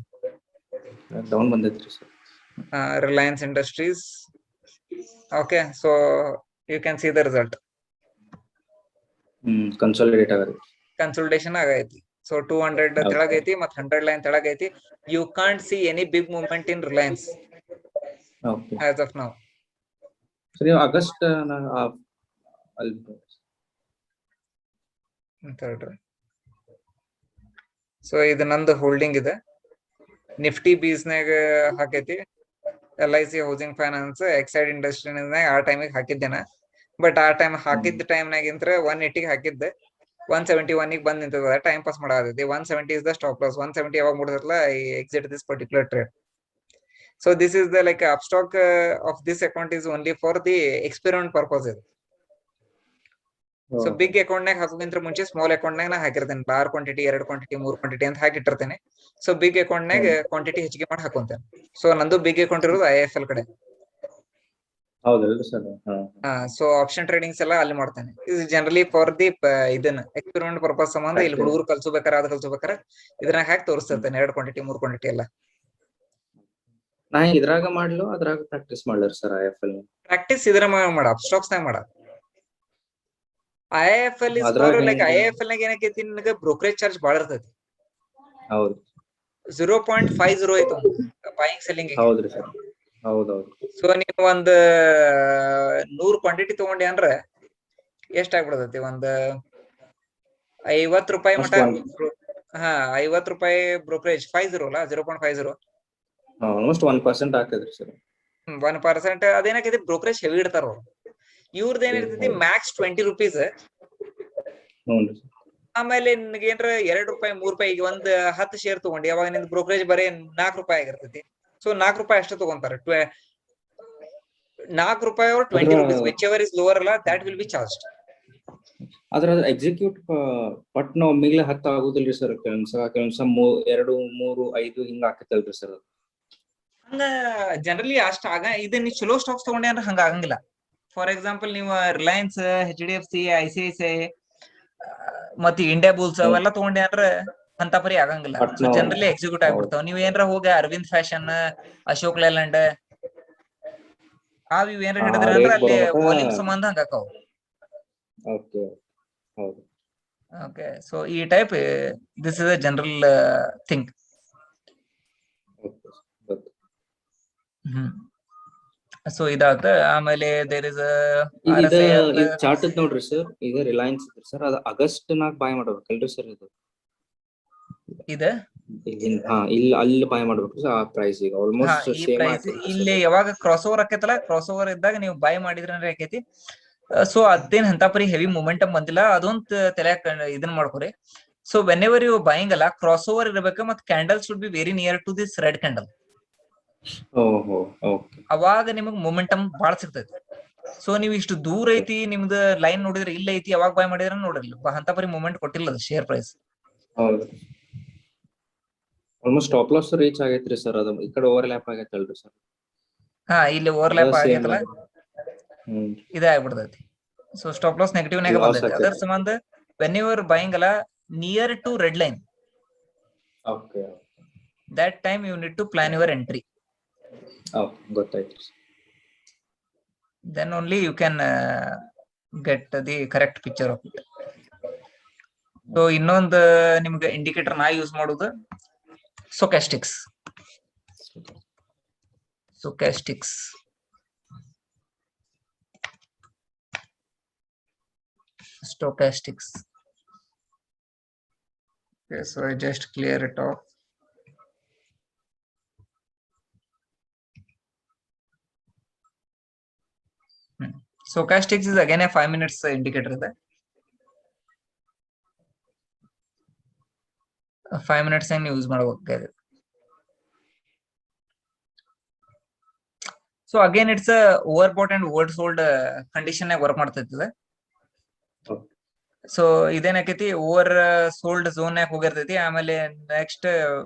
ಡೌನ್ ಬಂದೈತ್ರಿ sir. Reliance Industries. Okay, so you can see the result. Consolidate ಆಗೈತಿ, ಕನ್ಸಲ್ಟೇಷನ್ ಆಗೈತಿ. ಸೊ 200 ತೆಳಗೈತಿ ಮತ್ 100 ಲೈನ್ ತೆಳಗೈತಿ. You can't see any big movement in Reliance as of now. ಸರಿ, ಆಗಸ್ಟ್ ಸೊ ಇದು ನಂದು ಹೋಲ್ಡಿಂಗ್ ಇದೆ. ನಿಫ್ಟಿ ಬೀಸ್ನಾಗ ಹಾಕೈತಿ, LIC ಹೌಸಿಂಗ್ ಫೈನಾನ್ಸ್, ಎಕ್ಸೈಡ್ ಇಂಡಸ್ಟ್ರೀಸ್ನಾಗ ಆ ಟೈಮಿಗೆ ಹಾಕಿದ್ದೇನೆ. ಬಟ್ ಆ ಟೈಮ್ ಹಾಕಿದ್ದ ಟೈಮ್ನಾಗಿಂತ್ರ 180 ಹಾಕಿದ್ದೆ, 171 ಗೆ ಬಂದ್ ನಿಂತದ. ಟೈಮ್ ಪಾಸ್ ಮಾಡಾಕತ್ತೈತಿ. 170 ಇಸ್ ದ ಸ್ಟಾಪ್ ಲಾಸ್. 170 ಯಾವಾಗ ಮುಗಿದಿರಲ್ಲ, I exit this particular trade. So this is the like upstock of this account is only for the experiment purposes. So big account ನಾಗ ಹಾಕೋಕ್ಕಿಂತ ಮುಂಚೆ ಸ್ಮಾಲ್ ಅಕೌಂಟ್ ನಾಗ ನಾ ಹಾಕಿರ್ತೇನೆ. 6 quantity 2 quantity 3 quantity ಅಂತ ಹಾಕಿಟ್ಟಿರ್ತೇನೆ. So big account ನಾಗ quantity ಹೆಚ್ಚಿಗೆ ಮಾಡಿ ಹಾಕೊಂತೇನೆ. So ನಂದು ಬಿಗ್ ಅಕೌಂಟ್ ಇರೋದು IIFL ಕಡೆ. ಹೌದಲ್ರಿ ಸರ್? ಸೊ ಆಪ್ಷನ್ ಟ್ರೇಡಿಂಗ್ಸ್ ಎಲ್ಲ ಅಲ್ಲಿ ಮಾಡ್ತೇನೆ. ಇದು ಜನರಲಿ ಫಾರ್ ದಿ ಇದನ್ನ ಎಕ್ಸ್ಪೆರಿಮೆಂಟ್ ಪರ್ಪಸ್ ಸಂಬಂಧ, ಇಲ್ಲಿ ಹುಡುಗರು ಕಲ್ಸೋಬೇಕಾರ ಅದ್ ಕಲ್ಸೋಬೇಕಾರ ಇದ್ರಾಗ ಹಾಕಿ ತೋರಿಸ್ತಿರ್ತೇನೆ. 2 ಕ್ವಾಂಟಿಟಿ 3 ಕ್ವಾಂಟಿಟಿ ಎಲ್ಲ. ನಾ ಇದ್ರಾಗ ಮಾಡ್ಲು ಅದ್ರಾಗ ಪ್ರಾಕ್ಟೀಸ್ ಮಾಡ್ಲರಿ ಸರ್? IIFL ಪ್ರಾಕ್ಟೀಸ್ ಇದ್ರ ಮಾಡ, ಅಪ್ಸ್ಟಾಕ್ಸ್ ನಾಗ ಮಾಡ. IIFL is for like IIFL ನಾಗ ಏನಕೈತಿ, ನಿನಗೆ ಬ್ರೋಕರೇಜ್ ಚಾರ್ಜ್ ಬಾಳ ಇರ್ತೈತಿ. ಹೌದು, 0.50 ಐತಿ ಬೈಯಿಂಗ್ ಸೆಲ್ಲಿಂಗ್. ಹೌದ್ರಿ ಸರ್, ಹೌದೌದು. ಸೊ ನೀವು ಒಂದ್ 100 ಕ್ವಾಂಟಿಟಿ ತಗೊಂಡಿ ಅಂದ್ರೆ ಎಷ್ಟ್ ಆಗ್ಬಿಡ್ತೈತಿ, ಒಂದ್ ₹50 ಮಟ. ₹50 ಬ್ರೋಕರೇಜ್. 50 ಅಲ್ಲ, 0.50. ಆಲ್ಮೋಸ್ಟ್ 1% ಆಗ್ತದ್ರಿ ಸರ್. 1%. ಅದೇನಕೈತಿ, ಬ್ರೋಕರೇಜ್ ಹೆವಿ ಇಡ್ತಾರ ಅವ್ರು. ಇವ್ರದ್ದು ಏನಿರ್ತೈತಿ ಮ್ಯಾಕ್ಸ್ ₹20. ಆಮೇಲೆ ನಿನ್ಗೆ ಏನ್ರ ₹2 ಈಗ ಒಂದ್ 10 ಶೇರ್ ತಗೊಂಡಿ, ಅವಾಗ ನಿನ್ ಬ್ರೋಕರೇಜ್ ಬರೀ ₹4 ಆಗಿರ್ತೈತಿ. ಸೊ ₹4 ಅಷ್ಟೇ ತಗೊಂತಾರೆ. ₹4 or ₹20, which ever is lower ಅಲ್ಲ, ದಟ್ ವಿಲ್ ಬಿ ಚಾರ್ಜ್ಡ್. ಆದ್ರ ಎಕ್ಸಿಕ್ಯೂಟ್ ಪಟ್ ನಾವ್ ಒಮ್ಮಿಗ್ಲೆ 10 ಆಗುದಿಲ್ರಿ ಸರ್. ಕೆಲವೊಂದ್ಸ 2, 3, 5 ಹಿಂಗ ಆಕೈತಲ್ರಿ ಸರ್? ಹಂಗ ಜನರಲಿ ಅಷ್ಟ ಆಗ. ಇದನ್ನ ನೀವು ಚಲೋ ಸ್ಟಾಕ್ಸ್ ತಗೊಂಡೆ ಅಂದ್ರೆ ಹಂಗ ಆಗಂಗಿಲ್ಲ. ಫಾರ್ ಎಕ್ಸಾಂಪಲ್ ನೀವು ರಿಲಯನ್ಸ್, HDFC, ICICI ಮತ್ತೆ ಇಂಡಿಯಾ ಬುಲ್ಸ್ ಅವೆಲ್ಲ ತಗೊಂಡೆ ಅಂದ್ರೆ ಅಂತ ಪರಿ ಆಗಂಗಿಲ್ಲ. ಸೊ ಜನರಲಿ ಎಕ್ಸಿಕ್ಯೂಟ್ ಆಗ್ಬಿಡ್ತಾವ. ನೀವ್ ಏನ್ರ ಹೋಗಿ ಅರವಿಂದ್ ಫ್ಯಾಷನ್, ಅಶೋಕ್ ಲೇಲ್ಯಾಂಡ್ ಇವ್ ಏನ್ರ ಹಿಡಿದ್ರಿ ಅಂದ್ರೆ ಅಲ್ಲಿ ವಾಲ್ಯೂಮ್ ಸಂಬಂಧ ಹಂಗಾಕಾವ್. ಓಕೆ, ಸೊ ಈ type this is a general thing. So ಇದಾತ. ಆಮೇಲೆ ದೇರ್ ಇಸ್ ಇದ ಅಂತ ಈ ಚಾರ್ಟ್ ನೋಡ್ರಿ ಸರ್, ಇದು ರಿಲಯನ್ಸ್ ಇದ್ರಿ ಸರ್, ಅದು ಆಗಸ್ಟ್ ನಾಗ ಬಾಯ್ ಮಾಡ್ಬೇಕಲ್ರಿ ಸರ್ ಇದು? ಇದೆ. ಇಲ್ಲಿ ಅಲ್ಲಿ ಬಾಯ್ ಮಾಡ್ಬೇಕು ಸರ್ ಆ ಪ್ರೈಸ್ ಈಗ ಹಾ, ಆಲ್ಮೋಸ್ಟ್ ಈ ಸೇಮ್ ಪ್ರೈಸ್ ಇಲ್ಲಿ ಯಾವಾಗ ಕ್ರಾಸ್ ಓವರ್ ಆಕೈತಲ್ಲ, ಕ್ರಾಸ್ ಓವರ್ ಇದ್ದಾಗ ನೀವು ಬೈ ಮಾಡಿದ್ರೆ ಅಂದ್ರೆ ಆಕೈತಿ. ಸೊ ಅದೇನ್ ಅಂತ ಪರಿ ಹೆವಿ ಮೊಮೆಂಟಮ್ ಬಂದಿಲ್ಲ, ಅದೊಂದ್ ತಲೆಯಾಗ ಇದನ್ ಮಾಡ್ಕೊರಿ. So when ever you buying ಅಲ್ಲ, ಕ್ರಾಸ್ ಓವರ್ ಇರಬೇಕು, ಮತ್ತೆ candle should be very near to this red candle. ಓಹೋ, ಓಕೆ. ಅವಾಗ ನಿಮಗ್ ಮೊಮೆಂಟಮ್ ಬಾಳ ಸಿಗ್ತೈತಿ. ಸೊ ನೀವು ಇಷ್ಟು ದೂರ ಐತಿ ನಿಮ್ದು ಲೈನ್ ನೋಡಿದ್ರೆ ಇಲ್ಲ ಐತಿ, ಯಾವಾಗ ಬೈ ಮಾಡಿದ್ರ ನೋಡ್ರಿ ಅಂತ ಪರಿ ಮೂವ್ಮೆಂಟ್ ಕೊಟ್ಟಿಲ್ಲ ಅದು ಶೇರ್ ಪ್ರೈಸ್. ಹೌದು, ಆಲ್ಮೋಸ್ಟ್ ಸ್ಟಾಪ್ ಲಾಸ್ ರೀಚ್ ಆಗೈತ್ರಿ ಸರ್, ಅದು ಈ ಕಡೆ ಓವರ್ ಲ್ಯಾಪ್ ಆಗೈತಲ್ರಿ ಸರ್? ಹಾ, ಇಲ್ಲಿ ಓವರ್ಲ್ಯಾಪ್ ಆಗೈತಲ್ಲ, ಹ್ಮ್, ಇದೇ ಆಗ್ಬಿಡ್ತೈತಿ. ಸೊ ಸ್ಟಾಪ್ ಲಾಸ್ ನೆಗೆಟಿವ್ ನಾಗ ಲಾಸ್ ಬಂದೈತಿ. ಅದರ ಸಂಬಂಧ ವೆನ್ ಯುವರ್ ಬೈಯಿಂಗ್ ಅಲ್ಲ near to red line, okay, that time you need to plan your entry. ಗೊತ್ತಾಯ್ತು. Then only you can get the correct picture of it. So ಇನ್ನೊಂದು ನಿಮ್ಗೆ indicator ನಾ use ಮಾಡೋದು ಸ್ಟೊಕ್ಯಾಸ್ಟಿಕ್ಸ್. Okay, so I just clear it off. Stochastics is again a 5 minutes indicator ಇದೆ. 5 minutes ನೀವು use ಮಾಡಬೇಕು. So again it's over bought and over sold condition ನಾಗ work ಮಾಡ್ತೈತಿದೆ. So ಇದೇನಾಕೈತಿ, ಓವರ್ ಸೋಲ್ಡ್ ಝೋನ್ ನಾಗ ಹೋಗಿರ್ತೈತಿ. ಆಮೇಲೆ ನೆಕ್ಸ್ಟ್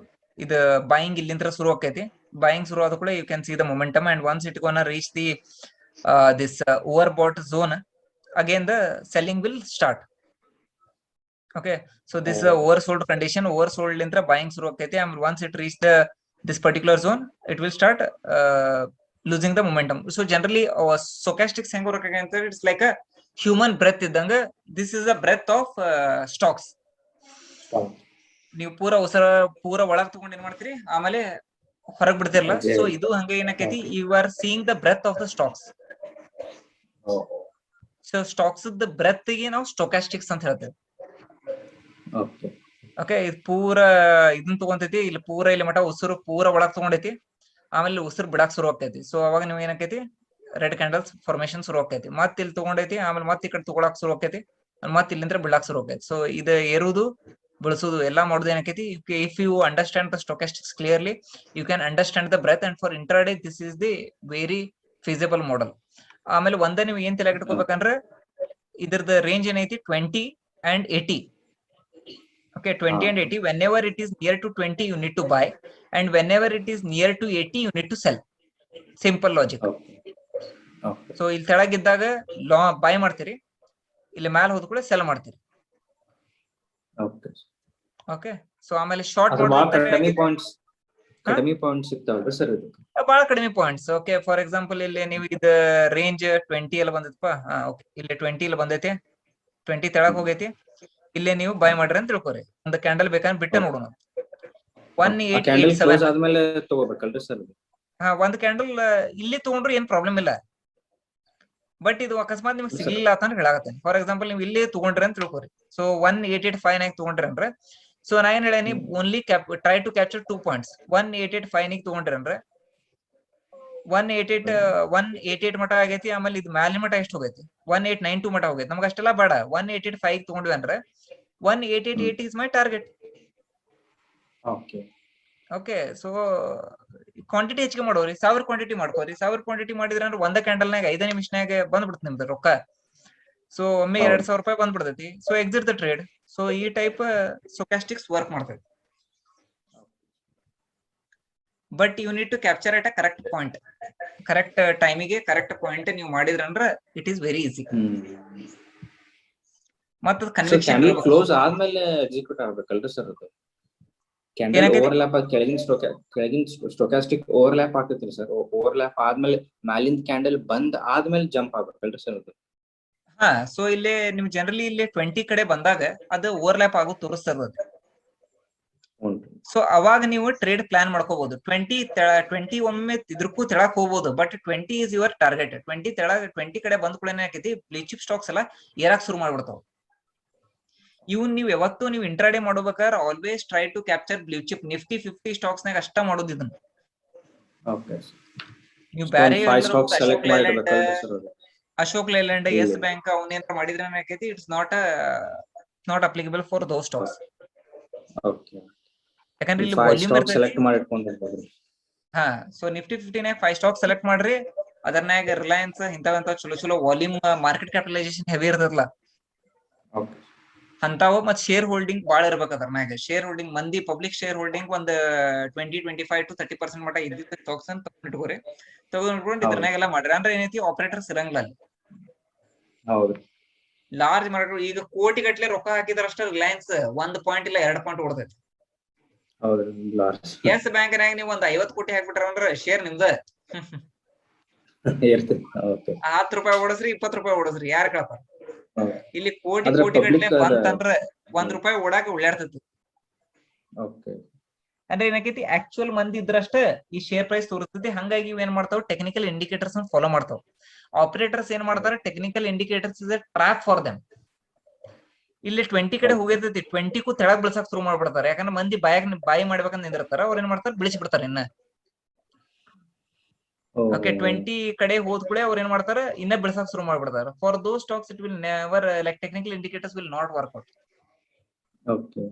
ಇದು ಬೈಯಿಂಗ್ ಇಲ್ಲಿಂದ ಶುರು ಆಕೈತಿ. ಬೈಯಿಂಗ್ ಶುರು ಆದ ಕೂಡ you can see the momentum, and once it gonna reach the this overbought zone, again the selling will start. Okay, so this is a oversold condition. Oversold lintra buying shuru akkaiti, and once it reach this particular zone, it will start losing the momentum. So generally stochastics ಹೆಂಗ್ work ಆಗಂತ, it's like a human breath ಇದ್ದಂಗ. This is a breath of stocks. ನೀವು ಪೂರ ಒಳಗ್ ತಗೊಂಡು ಏನ್ ಮಾಡ್ತೀರಿ, ಆಮೇಲೆ ಹೊರಗ್ ಬಿಡ್ತಿರಲ್ಲ. ಸೊ ಇದು ಹಂಗ ಏನಕೈತಿ, you are seeing the breadth of the stocks. So stocks the breadth ಗೆ ನಾವು ಸ್ಟೊಕ್ಯಾಸ್ಟಿಕ್ಸ್ ಅಂತ ಹೇಳ್ತೇವೆ. ಓಕೆ, ಇದು ಪೂರ ಇದನ್ನ ತಗೊಂತೈತಿ, ಇಲ್ಲಿ ಪೂರ ಇಲ್ಲಿ ಮಠ ಉಸಿರು ಪೂರ ಒಳಗ್ ತಗೊಂಡೈತಿ, ಆಮೇಲೆ ಉಸಿರು ಬಿಡಾಕ್ ಶುರು ಆಗ್ತೈತಿ. ಸೊ ಅವಾಗ ನೀವು ಏನಕೈತಿ, ರೆಡ್ ಕ್ಯಾಂಡಲ್ಸ್ ಫಾರ್ಮೇಶನ್ ಶುರು ಆಗ್ತೈತಿ. ಮತ್ ಇಲ್ಲಿ ತಗೊಂಡೈತಿ, ಆಮೇಲೆ ಮತ್ ಈ ಕಡೆ ತಗೊಳಕ್ ಶುರು ಆಗ್ತೈತಿ, ಮತ್ ಇಲ್ಲಿಂದ ಬಿಡಾಕ್ ಶುರು ಆಗ್ತೈತಿ. ಸೊ ಇದು ಏರುದು ಬಳಸೋದು ಎಲ್ಲಾ ಮಾಡೋದು ಏನಕೈತಿ, if you understand the stochastics clearly, you can understand the breadth, and for intraday this is the very feasible model. ಆಮೇಲೆ ಒಂದೇ ನೀವು ಏನ್ ತಲೆಯಾಗ ಇಟ್ಕೋಬೇಕಂದ್ರೆ, ಇದ್ರದ್ದು ರೇಂಜ್ ಏನೈತಿ 20 and 80. Okay, 20 and 80. Whenever it is near to 20, you need to buy, and whenever it is near to 80, you need to sell. Simple logic. So ಇಲ್ಲಿ ತೆಳಗಿದ್ದಾಗ by ಮಾಡ್ತೀರಿ, ಇಲ್ಲಿ ಮ್ಯಾಲ ಹೋದ ಕೂಡ ಸೆಲ್ ಮಾಡ್ತೀರಿ. ಓಕೆ, ಸೊ ಆಮೇಲೆ ಶಾರ್ಟ್ ಕಡಿಮೆ ಪಾಯಿಂಟ್ಸ್ ಸಿಗ್ತಾವಲ್ರಿ ಸರ್? ಇದು ಬಹಳ ಕಡಿಮೆ ಪಾಯಿಂಟ್ಸ್. ಓಕೆ, ಫಾರ್ ಎಕ್ಸಾಂಪಲ್ ಇಲ್ಲಿ ನೀವು ಇದು ರೇಂಜ್ 20 ಎಲ್ಲ ಬಂದೈತಪ್ಪ. ಓಕೆ, ಇಲ್ಲಿ 20 ಇಲ್ಲಿ ಬಂದೈತಿ, 20 ತೆಳಗ್ ಹೋಗೈತಿ, ಇಲ್ಲೇ ನೀವು ಬೈ ಮಾಡ್ರಿ ಅಂತ ತಿಳ್ಕೊರಿ. ಒಂದು ಕ್ಯಾಂಡಲ್ ಬೇಕಂದ್ರೆ ಬಿಟ್ಟೆ ನೋಡೋಣ. 1887 ಆದ್ಮೇಲೆ ತಗೋಬೇಕಲ್ರಿ ಸರ್? ಒಂದು ಕ್ಯಾಂಡಲ್ ಇಲ್ಲಿ ತಗೊಂಡ್ರು ಏನ್ ಪ್ರಾಬ್ಲಮ್ ಇಲ್ಲ, ಬಟ್ ಇದು ಅಕಸ್ಮಾತ್ ನಿಮ್ಗೆ ಸಿಗ್ಲಿಲ್ಲ ಅಂತ ಹೇಳಾಗತ್ತೇನೆ. ಫಾರ್ ಎಕ್ಸಾಂಪಲ್ ನೀವು ಇಲ್ಲಿ ತಗೊಂಡ್ರಿ ಅಂತ ತಿಳ್ಕೊರಿ. ಸೊ 1885 ನಾಗ ತಗೊಂಡ್ರಿ ಅಂದ್ರೆ, ಸೊ ನಾ ಏನ್ ಹೇಳೇನಿ, only try to capture 2 points. 1885 ನಾಗ ತಗೊಂಡ್ರಿ ಅಂದ್ರೆ 188 ಮಟ ಆಗೈತಿ, ಆಮೇಲೆ ಇದು ಮ್ಯಾಲಿನ ಮಟ ಎಷ್ಟು ಹೋಗೈತಿ, 1892 ಮಟ ಹೋಗೈತಿ. ನಮ್ಗೆ ಅಷ್ಟೆಲ್ಲ ಬೇಡ, 185 ತಗೊಂಡ್ವಿ ಅಂದ್ರೆ 1888 is my target. Okay, so quantity ಹೆಚ್ಚಿಗೆ ಮಾಡೋರಿ, 1000 ಕ್ವಾಂಟಿಟಿ ಮಾಡ್ಕೋರಿ. 1000 ಕ್ವಾಂಟಿಟಿ ಮಾಡಿದ್ರೆ ಅಂದ್ರೆ ಒಂದ ಕ್ಯಾಂಡಲ್ನಾಗ 5 ನಿಮಿಷನಾಗ ಬಂದ್ಬಿಡ್ತು ನಿಮ್ದು ರೊಕ್ಕ. ಸೊ ಒಮ್ಮೆ 2000 ರೂಪಾಯಿ ಬಂದ್ಬಿಡ್ತೈತಿ. So exit the trade. So ಈ ಟೈಪ್ ಸ್ಟೊಕ್ಯಾಸ್ಟಿಕ್ಸ್ ವರ್ಕ್ ಮಾಡ್ತೈತಿ. But you need to capture at a correct point, correct ಟೈಮಿಗೆ ಕರೆಕ್ಟ್ ಪಾಯಿಂಟ್ ನೀವು ಮಾಡಿದ್ರಂದ್ರೆ ಇಟ್ ಈಸ್ ವೆರಿ ಈಸಿ. ಮತ್ತೆ ಕನ್ವಿಕ್ಷನ್ ಕ್ಲೋಸ್ ಆದ್ಮೇಲೆ ಎಕ್ಸಿಕ್ಯೂಟ್ ಆಗ್ಬೇಕಲ್ರಿ ಸರ್? ಅದು ಕ್ಯಾಂಡಲ್ ಓವರ್ಲ್ಯಾಪ್ ಕೆಳಗಿನ ಸ್ಟೊಕ್ಯಾಸ್ಟಿಕ್ ಓವರ್ಲ್ಯಾಪ್ ಆಗ್ತೈತ್ರಿ ಸರ್? ಓವರ್ಲ್ಯಾಪ್ ಆದ್ಮೇಲೆ ಮ್ಯಾಲಿಂದ ಕ್ಯಾಂಡಲ್ ಬಂದ್ ಆದ್ಮೇಲೆ ಜಂಪ್ ಆಗ್ಬೇಕಲ್ರಿ ಸರ್ ಅದು? ಹಾ, ಸೊ ಇಲ್ಲಿ ನಿಮ್ ಜನರಲಿ ಇಲ್ಲಿ 20 ಕಡೆ ಬಂದಾಗ ಅದು ಓವರ್ಲ್ಯಾಪ್ ಆಗೋ ತೋರಿಸ್ತದ. ಸೊ ಅವಾಗ ನೀವು ಟ್ರೇಡ್ ಪ್ಲಾನ್ ಮಾಡ್ಕೋಬಹುದು. 20 ಒಮ್ಮೆ ಇದ್ರಕ್ಕೂ ತೆಳಕ್ ಹೋಗ್ಬೋದು, ಬಟ್ 20 ಇಸ್ ಯುವರ್ ಟಾರ್ಗೆಟ್. 20 ಕಡೆ ಬಂದ್ ಕೂಡ ಏನಾಕೈತಿ, ಬ್ಲೂ ಚಿಪ್ ಸ್ಟಾಕ್ಸ್ ಎಲ್ಲ ಏರಾಕ್ ಶುರು ಮಾಡ್ಬಿಡ್ತಾವ. ಇವನ್ ನೀವು ಯಾವತ್ತು ನೀವು ಇಂಟ್ರಾಡೇ ಮಾಡ್ಬೇಕಾದ್ರೆ always try to capture blue chip. Nifty 50 stocks ನಾಗ ಅಷ್ಟ ಮಾಡೋದು ಇದನ್ನ. ಓಕೆ ನೀವು ಬ್ಯಾರೆ ಸ್ಟಾಕ್ಸ್ ಸೆಲೆಕ್ಟ್ ಮಾಡಿರ್ಬೇಕಲ್ರಿ ಸರ್ ಅದು? ಅಶೋಕ್ ಲೇಲ್ಯಾಂಡ್, ಇಲ್ಲ. ಯೆಸ್ ಬ್ಯಾಂಕ್ ಅವನೇನ ಮಾಡಿದ್ರೆ ಏನಾಕೈತಿ, it's not applicable for those stocks. Okay ಯಾಕಂದ್ರೆ ಇಲ್ಲಿ 5 ವಾಲ್ಯೂಮ್ ಸ್ಟಾಕ್ ಇರ್ತೈತಿ. ಸೆಲೆಕ್ಟ್ ಮಾಡಿಟ್ಕೊಂಡಿರ್ಬೇಕ್ರಿ. ಹಾ, ಸೊ ನಿಫ್ಟಿ 50 ನಾಗ 5 ಸ್ಟಾಕ್ ಸೆಲೆಕ್ಟ್ ಮಾಡ್ರಿ. ಅದರ್ನಾಗ ರಿಲಯನ್ಸ್ ಇಂಥವಂತ ಚಲೋ ವಾಲ್ಯೂಮ್, ಮಾರ್ಕೆಟ್ ಕ್ಯಾಪಿಟಲೈಸೇಷನ್ ಹೆವಿ ಇರ್ತದಲ್ಲ ಓಕೆ ಅಂತಾವು. ಮತ್ ಶೇರ್ ಹೋಲ್ಡಿಂಗ್ ಬಾಳ ಇರ್ಬೇಕು ಅದ್ರನಾಗ. ಶೇರ್ ಹೋಲ್ಡಿಂಗ್ ಮಂದಿ ಪಬ್ಲಿಕ್ ಶೇರ್ ಹೋಲ್ಡಿಂಗ್ ಒಂದ್ 25 to 30% ಮಟ ಇದ್ದಿದ್ದ ಸ್ಟಾಕ್ಸ್ ಅಂತ ತಗೊಂಡಿಟ್ಕೋರಿ. ತಗೊಂಡ್ಕೊಂಡು ಇದ್ರನಾಗೆಲ್ಲ ಮಾಡ್ರಿ ಅಂದ್ರೆ ಏನೈತಿ, ಆಪರೇಟರ್ಸ್ ಇರಂಗಿಲ್ಲ ಅಲ್ಲಿ. ಹೌದು ಲಾರ್ಜ್ ಮಾರ್ಕೆಟ್ ಈಗ ಕೋಟಿ ಗಟ್ಲೆ ರೊಕ್ಕ ಹಾಕಿದ್ರಷ್ಟ ರಿಲಯನ್ಸ್ 1 ಪಾಯಿಂಟ್ ಇಲ್ಲ 2 ಪಾಯಿಂಟ್ ಹೊಡೆದೈತಿ. ಹೌದು ಲಾರ್ಜ್ ಯೆಸ್ ಬ್ಯಾಂಕ್ನಾಗ ನೀವು ಒಂದ್ 50 ಕೋಟಿ ಹಾಕ್ಬಿಟ್ರ ಅಂದ್ರೆ ಶೇರ್ ನಿಮ್ದ ಇರ್ತದೆ. ಓಕೆ ₹10 ಓಡಿಸ್ರಿ, ₹20 ಓಡಿಸ್ರಿ, ಯಾರು ಕೇಳ್ತಾರ? ಇಲ್ಲಿ ಕೋಟಿ ಆದ್ರೆ ಗಟ್ಲೆ public ಬಂತಂದ್ರ ₹1 ಓಡಾಕ ಉಳ್ಳಾಡ್ತೈತಿ. ಓಕೆ ಅಂದ್ರೆ ಏನಾಕೈತಿ, ಆಕ್ಚುಯಲ್ ಮಂದಿ ಇದ್ರಷ್ಟ ಈ ಶೇರ್ ಪ್ರೈಸ್ ತೋರಿಸ್ತೈತಿ. ಹಂಗಾಗಿ ಇವ್ ಏನ್ ಮಾಡ್ತಾವ, ಟೆಕ್ನಿಕಲ್ ಇಂಡಿಕೇಟರ್ಸ್ ಫಾಲೋ ಮಾಡ್ತಾವ. ಆಪರೇಟರ್ಸ್ ಏನ್ ಮಾಡ್ತಾರ, technical indicators is A trap for them. ಇಲ್ಲಿ 20 ಕಡೆ ಹೋಗಿರ್ತೈತಿ, 20 ತೆಳಗ್ ಬಿಳ್ಸಕ್ ಶುರು ಮಾಡ್ಬಿಡ್ತಾರೆ. ಯಾಕಂದ್ರೆ ಮಂದಿ ಬಾಯಿ ಮಾಡ್ಬೇಕಂತ ನಿಂದಿರ್ತಾರ, ಅವ್ರ ಏನ್ ಮಾಡ್ತಾರ, ಬಿಳಿಸಿ ಬಿಡ್ತಾರ ಇನ್ನ. ಓಕೆ, 20 ಕಡೆ ಹೋದ್ ಕೂಡ ಅವ್ರ ಏನ್ ಮಾಡ್ತಾರ, ಇನ್ನ ಬಿಳ್ಸಕ್ ಶುರು ಮಾಡ್ಬಿಡ್ತಾರ. For those stocks it will never, like technical indicators will not work out. Okay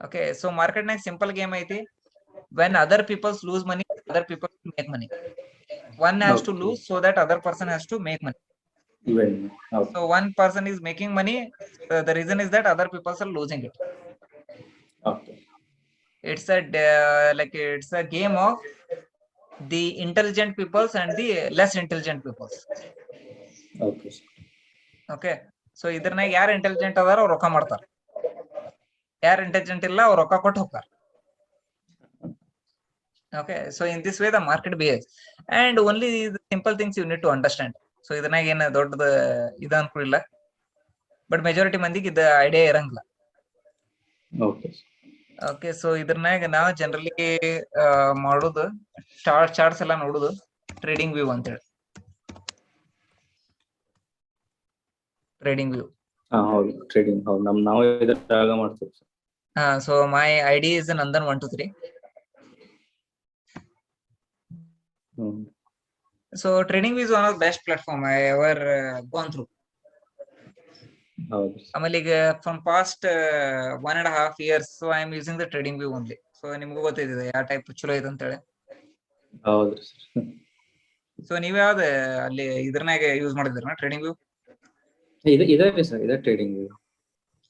okay, so market ನಾಗ ಸಿಂಪಲ್ ಗೇಮ್ ಐತಿ. When other peoples lose money, other people make money. One has to lose so that other person has to make money. So one person is making money, the reason is that other people are losing it. Okay. It's a game of the intelligent peoples and the less intelligent peoples. Okay. Okay, so ಇದ್ರನಾಗ ಯಾರು intelligent ಅದಾರ ಅವ್ರು ರೊಕ್ಕ ಮಾಡ್ತಾರ, ಯಾರು intelligent ಇಲ್ಲ ಅವ್ರು ರೊಕ್ಕ ಕೊಟ್ಟು ಹೋಗ್ತಾರ. Okay, so in this way the market behaves, and only the simple things you need to understand. So ಇದನ್ನಾಗ ಏನು ದೊಡ್ಡದ ಇದು ಅನ್ಕೊಳ್ಳಿಲ್ಲ, ಬಟ್ ಮೆಜಾರಿಟಿ ಮಂದಿಗೆ ಇದು ಐಡಿಯಾ ಇರಂಗಿಲ್ಲ. ಓಕೆ, ಸೊ ಇದ್ರನಾಗ ನಾವು ಜನರಲಿ ಮಾಡೋದು ಚಾರ್ಟ್ಸ್ ಎಲ್ಲ ನೋಡುದು ಟ್ರೇಡಿಂಗ್ ವ್ಯೂ ಅಂತೇಳಿ. ಟ್ರೇಡಿಂಗ್ ವ್ಯೂ ಹೌದು, ಟ್ರೇಡಿಂಗ್ ಹೌದು, ನಾವು ಇದ್ರಾಗ ಮಾಡ್ತೀವಿ. So my ID is Nandan 123. So trading is one of the best platform I ever gone through. ಆಮೇಲೆ ಈಗ from past 1.5 years so I am using the trading view only. So ನಿಮಗೂ ಗೊತ್ತಿದೆ ಯಾವ ಟೈಪ್ ಚಲೋ ಇದೆ ಅಂತ ಹೇಳಿ. ಹೌದು. ಸೊ ನೀವ್ ಯಾವ್ದು ಅಲ್ಲಿ ಇದ್ರನಾಗ ಯೂಸ್ ಮಾಡಿದ್ರನ ಟ್ರೇಡಿಂಗ್ ವ್ಯೂ? ಇದೆ ಸರ್, ಇದೆ ಟ್ರೇಡಿಂಗ್ ವ್ಯೂ.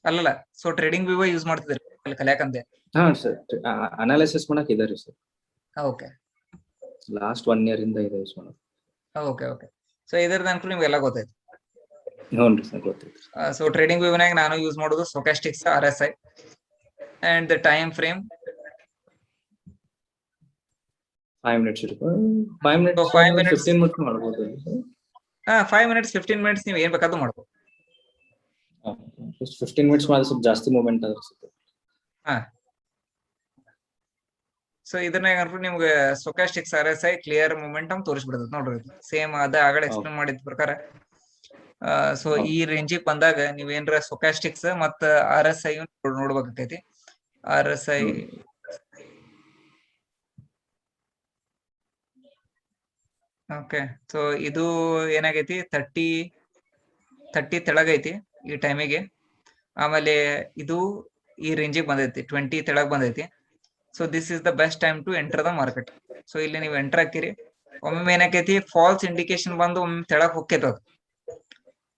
ಅಲ್ಲಲ್ಲ, ಸೊ ಟ್ರೇಡಿಂಗ್ ವ್ಯೂ ಯೂಸ್ ಮಾಡ್ತಿದ್ರಿ ಅಲ್ಲಿ ಕಲಿಯಾಕಂದೆ? ಹಾ ಸರ್, ಅನಾಲಿಸಿಸ್ ಮಾಡಕ್ ಇದೆ ರೀ ಸರ್. ಓಕೆ, ಲಾಸ್ಟ್ 1 year ಇಂದ ಇದೆ ಯೂಸ್ ಮಾಡೋದು. ಓಕೆ ಓಕೆ, ಸೊ ಇದರದ ಅನ್ಕೂಲ ನಿಮ್ಗೆಲ್ಲ ಗೊತ್ತೈತಿ? ಹ್ಞೂ ಸರ್, ಗೊತ್ತೈತಿ. ಸೊ ಟ್ರೇಡಿಂಗ್ ವ್ಯೂನಾಗ ನಾನು ಯೂಸ್ ಮಾಡೋದು ಸ್ಟೊಕ್ಯಾಸ್ಟಿಕ್ಸ್, RSI and the time frame. 5 minutes ಇರುತ್ತೆ. 5 minutes 15 minutes ಮಾಡಬಹುದು. 5 minutes 15 minutes ನೀವು ಏನ್ ಬೇಕಾದ್ರೂ ಮಾಡ್ಬೋದು. 15 minutes ಮಾಡಿದ್ರೆ ಸ್ವಲ್ಪ ಜಾಸ್ತಿ ಮೂವ್ಮೆಂಟ್ ಅನ್ಸುತ್ತೆ. ಸೊ ಇದನ್ನಾಗ ಅನ್ಕೊಂಡು ನಿಮ್ಗೆ ಸ್ಟೊಕ್ಯಾಸ್ಟಿಕ್ಸ್, RSI ಕ್ಲಿಯರ್ ಮೊಮೆಂಟಮ್ ತೋರಿಸ್ಬಿಡ್ತದೆ ನೋಡ್ರಿ. ಸೇಮ್ ಅದ ಆಗಡೆ ಎಕ್ಸ್ಪ್ಲೇನ್ ಮಾಡಿದ ಪ್ರಕಾರ. ಸೊ ಈ ರೇಂಜಿಗೆ ಬಂದಾಗ ನೀವೇನ್ರ ಸ್ಟೊಕ್ಯಾಸ್ಟಿಕ್ಸ್ ಮತ್ತ RSI ನೋಡ್ಬೇಕಾಗೈತಿ. RSI ಓಕೆ, ಸೊ ಇದು ಏನಾಗೈತಿ, 30 ತೆಳಗೈತಿ ಈ ಟೈಮಿಗೆ. ಆಮೇಲೆ ಇದು ಈ ರೇಂಜಿಗೆ ಬಂದೈತಿ, 20 ತೆಳಗ್ ಬಂದೈತಿ. So this is the best time to enter the market. So ಇಲ್ಲಿ ನೀವು ಎಂಟರ್ ಹಾಕಿರಿ, ಒಮ್ಮೆ ಏನಾಕೈತಿ ಫಾಲ್ಸ್ ಇಂಡಿಕೇಶನ್ ಬಂದು ಒಮ್ಮೆ ತೆಳಗ್ ಹೋಗ್ತೈತಿ ಅದು.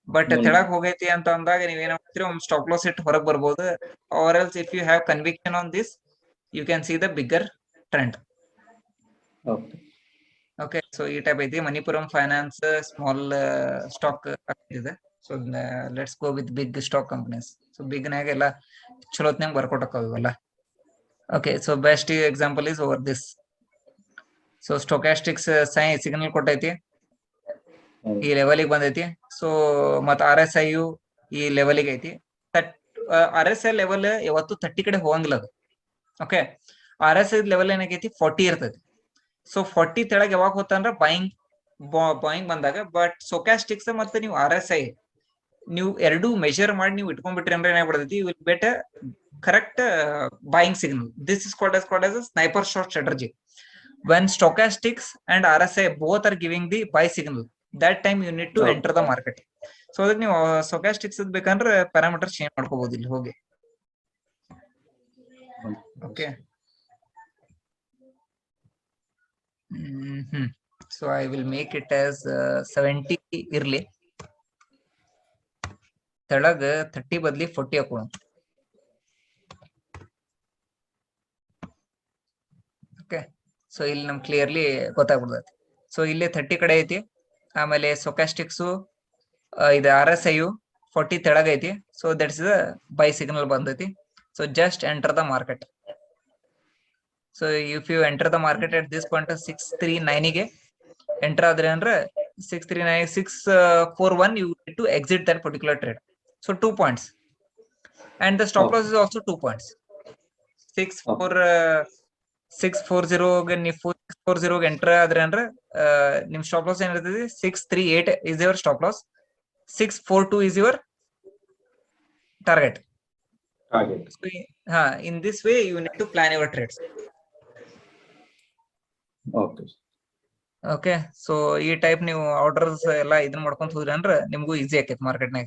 ಬಟ್ ತೆಳಗ್ ಹೋಗೈತಿ ಅಂತ ಅಂದಾಗ ನೀವ್ ಏನ್ ಮಾಡ್ತೀರಿ, ಒಮ್ಮೆ ಸ್ಟಾಪ್ ಲಾಸ್ ಇಟ್ಟು ಹೊರಗೆ ಬರ್ಬೋದು. Or else if you have conviction on this you can see the bigger trend. Okay, so ಈ ಟೈಪ್ ಐತಿ. ಮಣಿಪುರಂ ಫೈನಾನ್ಸ್ ಸ್ಮಾಲ್ ಸ್ಟಾಕ್ ಇದೆ. So let's go with big stock companies. So big ನಾಗ ಎಲ್ಲ ಚಲೋತ್ನಾಗ ಬರ್ಕೊಟ್ಟಕ್ಕ ಇವೆಲ್ಲ. Okay, so best example is over this. So stochastics signal ಕೊಟ್ಟೈತಿ, ಈ ಲೆವೆಲಿಗೆ ಬಂದೈತಿ. ಸೊ ಮತ್ತ RSI ಈ ಲೆವೆಲಿಗೆ ಐತಿ. RSI ಲೆವೆಲ್ ಯಾವತ್ತು 30 ಕಡೆ ಹೋಗಂಗಿಲ್ಲ ಅದು. ಓಕೆ, RSI ಲೆವೆಲ್ ಏನಾಗೈತಿ 40 ಇರ್ತೈತಿ. ಸೊ 40 ತೆಳಗ್ ಯಾವಾಗ ಹೋತಂದ್ರ ಬಾಯಿಂಗ್ ಬಂದಾಗ. ಬಟ್ ಸ್ಟೊಕ್ಯಾಸ್ಟಿಕ್ಸ್ ಮತ್ತೆ ನೀವು RSI ನೀವು ಎರಡು ಮೆಜರ್ ಮಾಡಿ ನೀವು ಇಟ್ಕೊಂಡ್ಬಿಟ್ರಿ ಅಂದ್ರೆ ಏನಾಗ್ಬಿಡ್ತೈತಿ, you will get a correct buying signal. This is called as a sniper shot strategy. When stochastics and RSI both are giving the buy signal, that time you need to Okay. enter the market. So ಅದಕ್ಕೆ ನೀವು stochastics ಬೇಕಂದ್ರೆ parameter change ಮಾಡ್ಕೋಬಹುದು ಇಲ್ಲಿ ಹೋಗಿ. Okay. So I will make it as 70 ಇರ್ಲಿ, ತೆಳಗ 30 ಬದ್ಲಿ 40 ಹಾಕೋಣ. ಓಕೆ. ಸೊ ಇಲ್ಲಿ ನಮ್ಗೆ ಕ್ಲಿಯರ್ಲಿ ಗೊತ್ತಾಗ್ಬಿಡ್ತೈತಿ. ಸೊ ಇಲ್ಲಿ 30 ಕಡೆ ಐತಿ, ಆಮೇಲೆ ಸ್ಟೊಕ್ಯಾಸ್ಟಿಕ್ಸು ಇದು RSI 40 ತೆಳಗ ಐತಿ. So that's the buy signal ಬಂದೈತಿ. So just enter the market. So if you enter the market at this point 639 ಗೆ ಎಂಟರ್ ಆದ್ರೆ ಅಂದ್ರೆ 639 641 you need to exit that particular trade. So 2 points, and the stop loss is also 2 points. 640 ಗೆ ನೀವು 640 ಗೆ enter ಆದ್ರೆ ಅಂದ್ರೆ ನಿಮ್ stop loss ಏನಿರ್ತದೆ 638 is your stop loss, 642 is your target. So, in this way you need to plan your trades. Okay. So ಈ type ನೀವು orders ಎಲ್ಲ ಇದನ್ನ ಮಾಡ್ಕೊಂತ ಹೋದ್ರಿ ಅಂದ್ರೆ ನಿಮ್ಗೂ ಈಸಿ ಆಕೈತಿ ಮಾರ್ಕೆಟ್ನಾಗ.